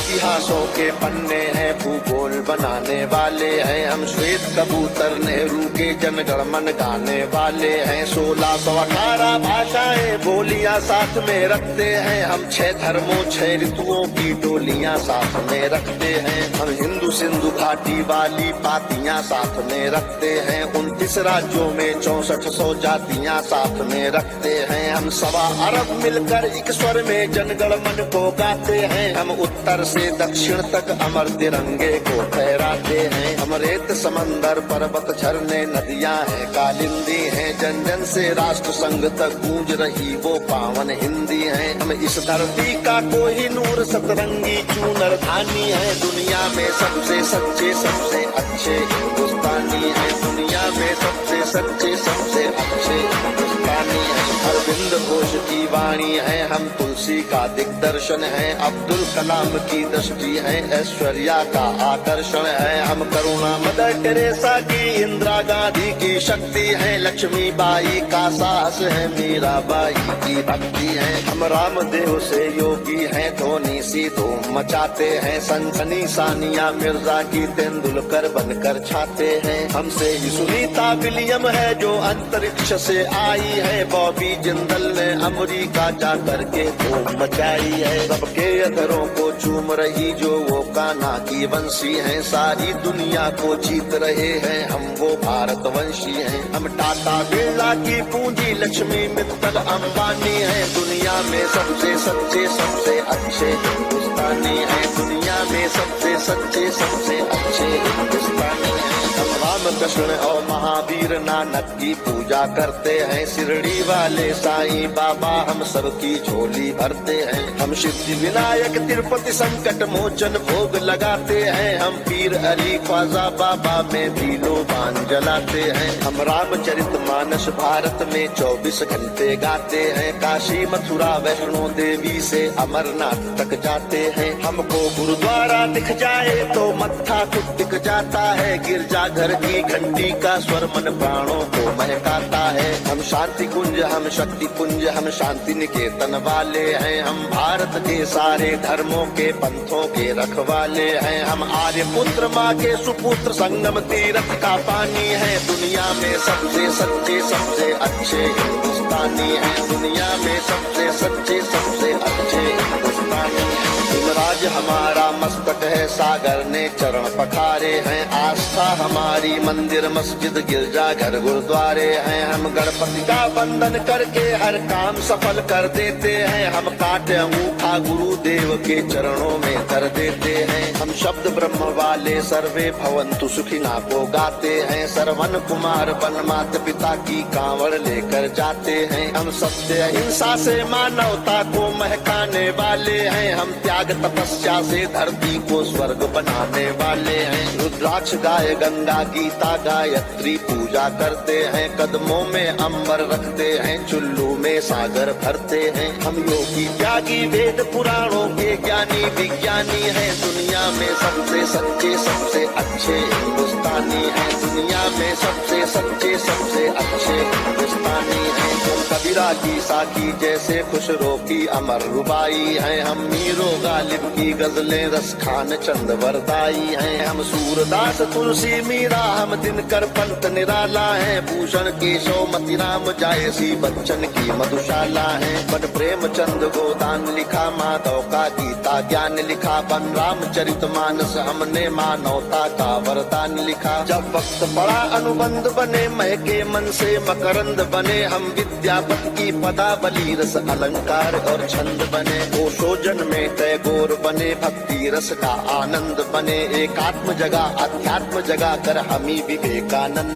इतिहासों के पन्ने हैं, भूगोल बनाने वाले हैं हम। श्वेत कबूतर नेहरू के जनगण मन गाने वाले हैं। 1618 भाषाएं बोलियां साथ में रखते हैं हम। 6 धर्मों 6 ऋतुओं की डोलियां साथ में रखते हैं हम। हिंदू सिंधु घाटी वाली पातियां साथ में रखते हैं। 29 राज्यों में 6400 जातियां साथ में रखते हैं हम। 1.25 अरब मिलकर एक स्वर में जनगण मन को गाते हैं हम। उत्तर से दक्षिण तक अमर तिरंगे को फहराते हैं हम। रेत समंदर पर्वत झरने नदियां हैं कालिंदी हैं। जन जन से राष्ट्र संघ तक गूंज रही वो पावन हिंदी है। हम इस धरती का कोहिनूर सतरंगी चूनर धानी है। दुनिया में सबसे सच्चे सबसे अच्छे हिंदुस्तानी है। दुनिया में सबसे सच्चे सबसे अच्छे हिंदुस्तानी है। अरविंद घोष की वाणी है हम। तुलसी का दिग्दर्शन है। अब्दुल कलाम की दृष्टि है। ऐश्वर्या का आकर्षण है हम। करुणा मदर टेरेसा की, इंदिरा गांधी की शक्ति है। लक्ष्मीबाई का साहस है। मीराबाई की भक्ति है हम। रामदेव से योगी है। धोनी सी धूम मचाते हैं। सनसनी सानिया मिर्जा की तेंदुलकर बनकर छाते हैं। हमसे ही सुनीता विलियम है जो अंतरिक्ष से आई है। बॉबी जिंदल ने अमेरिका जा करके धूम मचाई है। सबके अधरों को चूम रही जो वो कान्हा की वंशी है। सारी दुनिया को जीत रहे हैं हम वो भारतवंशी हैं हम। टाटा बिरला की पूंजी लक्ष्मी मित्तल अंबानी है। दुनिया में सबसे सच्चे सबसे अच्छे हिंदुस्तानी है। दुनिया में सबसे सच्चे सबसे अच्छे हिंदुस्तानी है हम। रामकृष्ण और महावीर नानक की पूजा करते हैं। शिरडी वाले साईं बाबा हम सबकी झोली भरते हैं हम। सिद्धि विनायक तिरुपति संकट मोचन भोग लगाते हैं हम। पीर अली ख्वाजा बाबा में भी लोबान जलाते हैं हम। रामचरित मानस भारत में 24 घंटे गाते हैं। काशी मथुरा वैष्णो देवी से अमरनाथ तक जाते हैं। हमको गुरुद्वारा दिख जाए तो मत्था खुद दिख जाता है। गिरजाघर की घंटी का स्वर मन प्राणों को महकाता है हम। शांति कुंज हम शक्ति पुंज हम। शांति निकेतन वाले हैं हम। भारत के सारे धर्मों के पंथों के रखवाले हैं हम। आर्य पुत्र माँ के सुपुत्र संगम तीर्थ का पानी है। दुनिया में सबसे सच्चे सबसे अच्छे हिंदुस्तानी है। दुनिया में सबसे सच्चे सबसे अच्छे हिंदुस्तानी है। राज हमारा मस्तक है। सागर ने चरण पखारे हैं। आस्था हमारी मंदिर मस्जिद गिरजा घर गुरुद्वारे हैं हम। गणपति का वंदन करके हर काम सफल कर देते हैं हम। काटे अंगूठा गुरुदेव के चरणों में धर देते हैं हम। शब्द ब्रह्म वाले सर्वे भवंतु सुखिना को गाते हैं। सरवन कुमार वन माता पिता की कांवड़ लेकर जाते हैं हम। सत्य अहिंसा से मानवता को महकाने वाले हैं हम। त्याग तपस्या से धरती को स्वर्ग बनाने वाले हैं। रुद्राक्ष गाय गंगा गीता गायत्री पूजा करते हैं। कदमों में अंबर रखते हैं। चुल्लू में सागर भरते हैं हम। योगी त्यागी वेद पुराणों के ज्ञानी विज्ञानी हैं। दुनिया में सबसे सच्चे सबसे अच्छे हिंदुस्तानी हैं। दुनिया में सबसे सच्चे सबसे अच्छे हिंदुस्तानी हैं। कबीरा की साकी जैसे खुशरो की अमर रुबाई है हम। मीरो गालिब की गजलें रस खान चंद वरदाई हैं हम। सूरदास तुलसी मीरा हम। दिनकर पंत निराला है। भूषण केशव मतिराम जायसी बच्चन की मधुशाला है। बन प्रेमचंद गोदान लिखा। माधव का गीता ज्ञान लिखा। बन रामचरित मानस हमने मानवता का वरदान लिखा। जब वक्त बड़ा अनुबंध बने महके मन से मकरंद बने हम। विद्यापति की पदावली रस अलंकार और छंद बने। ओशोजन में टैगोर बने। भक्ति रस का आनंद बने। एकात्म जगह अध्यात्म जगह कर हमी विवेकानंद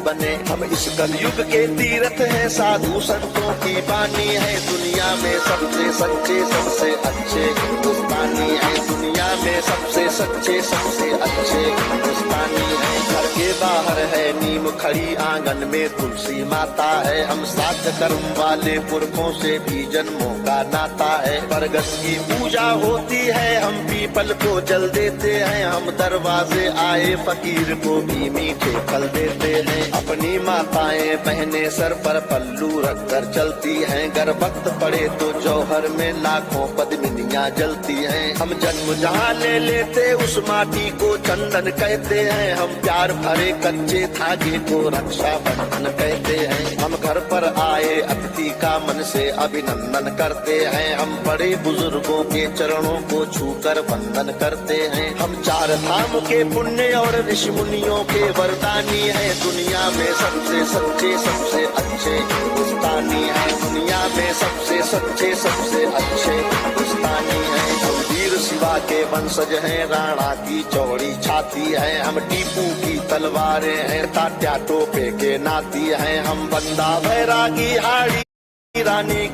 बने हम। इस कलयुग के तीर्थ हैं। साधु संतों की वाणी है। दुनिया में सबसे सच्चे सबसे अच्छे हिंदुस्तान हिंदुस्तानी है, दुनिया में सबसे सच्चे सबसे अच्छे हिंदुस्तानी है। घर के बाहर है नीम खड़ी, आंगन में तुलसी माता है, हम साथ कर्म वाले पुरखों से भी जन्मों का नाता है। बरगद की पूजा होती है, हम पीपल को जल देते हैं, हम दरवाजे आए फकीर को भी मीठे फल देते हैं। अपनी माताएं बहनें सर पर पल्लू रख कर चलती हैं, गर वक्त पड़े तो जौहर में लाखों पद्मिनियां जलती हैं। हम जन्म जहाँ ले लेते उस माटी को चंदन कहते हैं, हम प्यार भरे कच्चे धागे को रक्षा बंधन कहते हैं। हम घर पर आए अतिथि का मन से अभिनंदन करते हैं, हम बड़े बुजुर्गों के चरणों को छूकर वंदन करते हैं। हम चार धाम के पुण्य और ऋषि मुनियों के वरदानी है, दुनिया में सबसे सच्चे सबसे अच्छे हिंदुस्तानी है, दुनिया में सबसे सच्चे सबसे अच्छे हिंदुस्तानी है। हम वीर शिवा के वंशज हैं, राणा की चौड़ी छाती है, हम टीपू की तलवारें हैं, तात्या टोपे के नाती हैं। हम बंदा बैरागी हाड़ी रानी की